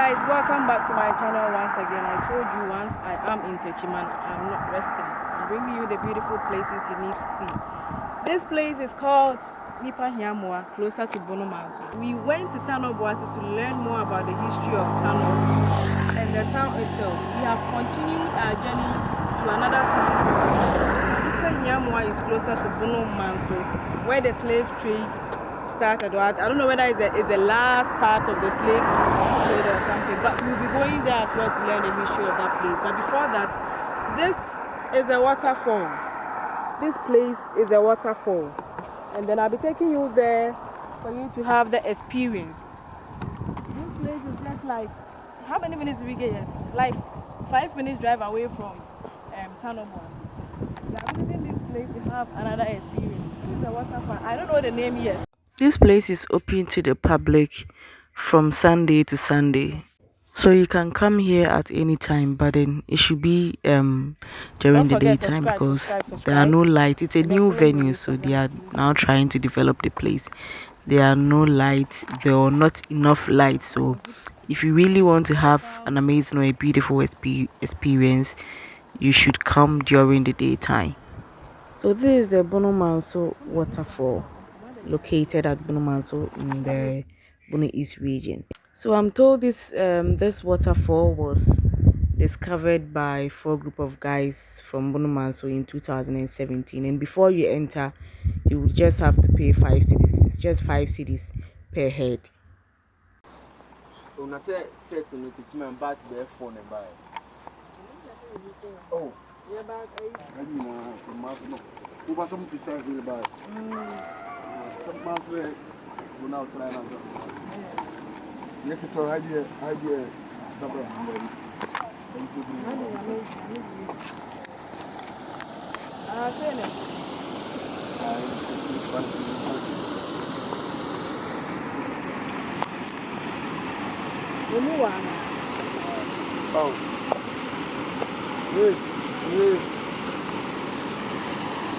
guys, welcome back to my channel once again. I told you once I am in Techiman, I'm not resting. I'm bringing you the beautiful places you need to see. This place is called Nipa Hiamwa, closer to Bono Manso. We went to Tano Boase to learn more about the history of Tano and the town itself. We have continued our journey to another town. Nipa Hiamwa is closer to Bono Manso, where the slave trade started. I don't know whether it's the last part of the slave trade or something, but we'll be going there as well to learn the history of that place. But before that, this is a waterfall. This place is a waterfall, and then I'll be taking you there for you to have the experience. This place is just like, how many minutes do we get here? Like 5 minutes drive away from Tanobo. We are visiting this place to have another experience. This is a waterfall. I don't know the name yet. This place is open to the public from Sunday to Sunday, so you can come here at any time, but then it should be during the daytime because there are no lights. It's a new venue, so they are now trying to develop the place. There are no lights, there are not enough lights, so if you really want to have an amazing or a beautiful experience, you should come during the daytime. So this is the Bono Manso waterfall, located at Bono Manso in the Bono East Region. So I'm told this waterfall was discovered by 4 group of guys from Bono Manso in 2017, and before you enter, you would just have to pay 5 cedis. It's just 5 cedis per head. When I say first, you teach me about the phone and buy. Oh, yeah, but I know from my no. Who was something to say about? Some months we're now trying to. You have to idea. Oh, yes.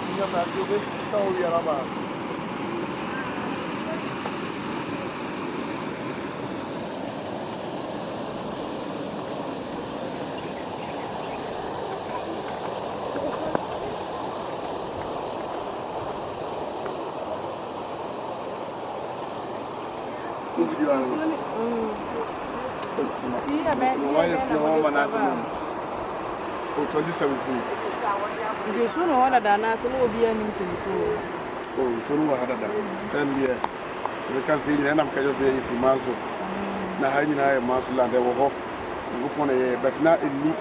You have to do this story about. Why is your woman as a 2017? You soon order than us, will be a new thing. Oh, so no other than stand here. We can see and I'm just saying if you Manso. Now, I know a Manso and they were home. Upon a but not in me.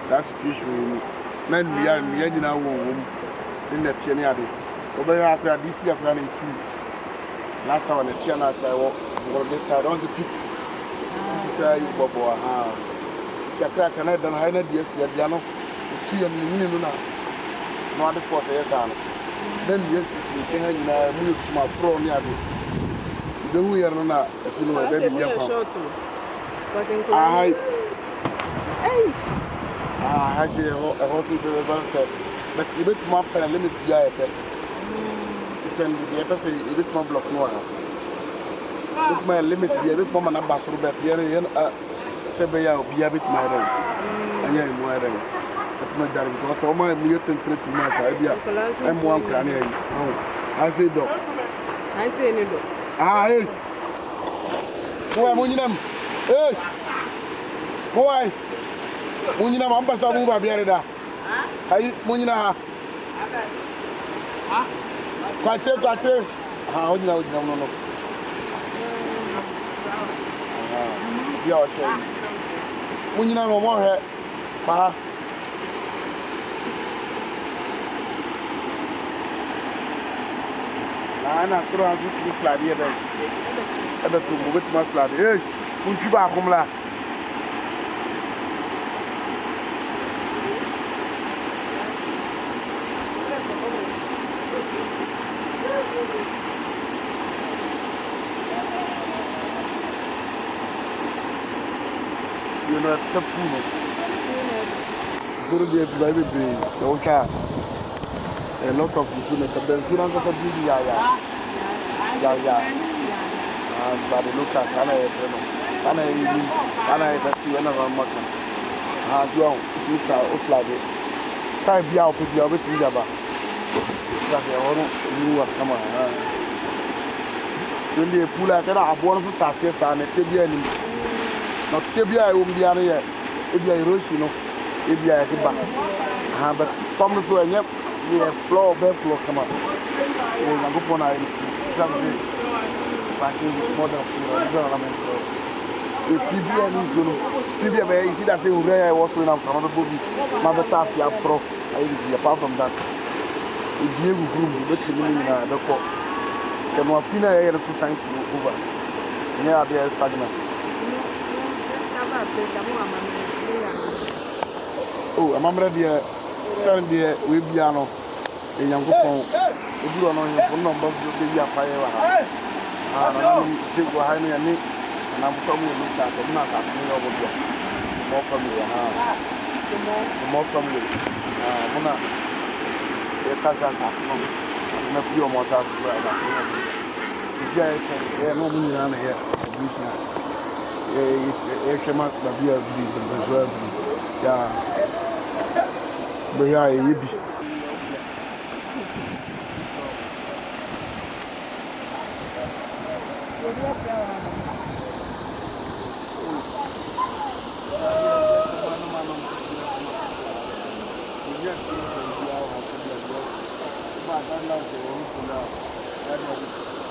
Such situation. Men, we are in our home in the Tianadi. Over after this year planning too. Last time on the Tiana, I walk on this side on the peak. Bobo, the crack and I don't hide it. Yes, you know, the tree and the Luna. Not the 4 years. Then, yes, you can move my throne near you. Then we are not, as you know, a baby. I say a whole people about but you bit more per limit. You can be a person, a bit more block more. Look, my limit be a bit more than a bathroom, but here and Sebea be a bit madder. And I'm wearing at my dad because all my mutant trip to my idea. I'm one cranny. Oh, I say, dog. I say, no. Ah, hey. Who am I? Hey, why? Munina Mamba Sabuba Biarida. Hey, Munina. Quite. How do you know? Yeah, okay. Munina no more here. Pa. Ana throw a good slide here then. Ada to move it much slide. Hey, unji ba kumla. You know, the pool. Guru be a baby brain. Okay. A lot of food. The Bensuran of the BDI. Yeah. And by the look at Hannah. Ana yi ana yi bɛsi ɛna ba mɔta ha do a nta o fila de kai bia o pe bia o bɛ tiri daba da ke ɔno ni wa kama ha yɛndi pula kɛra aboɔ no so taseɛ saa na te bia ni na te bia ɛwɔ bia no yɛ ebia erosi no ebia yɛ ba ha bɛ fam no so ɛnyɛ yɛ floor bɛ floor kama na go pona yi sa de ba ke modern floor no na me if Libya is going to Libya, you see that say where I was when I'm from the movie, Mother Taffy, Pro, apart from that, it's new room, but you mean the court. The more finna air 2 times over. Yeah, they are stagnant. Oh, I'm ready. Turn the Wibiano, a young phone. If you are on your phone number, you'll be a fire. I'm sick behind me. And I'm coming to look at the map over there. More family, more family. Mona, a cousin, I'm a few more times. The guy said, no money around here. A shaman, the beer, the reserve. Yeah, but yeah, you be. Yes, you can be out of the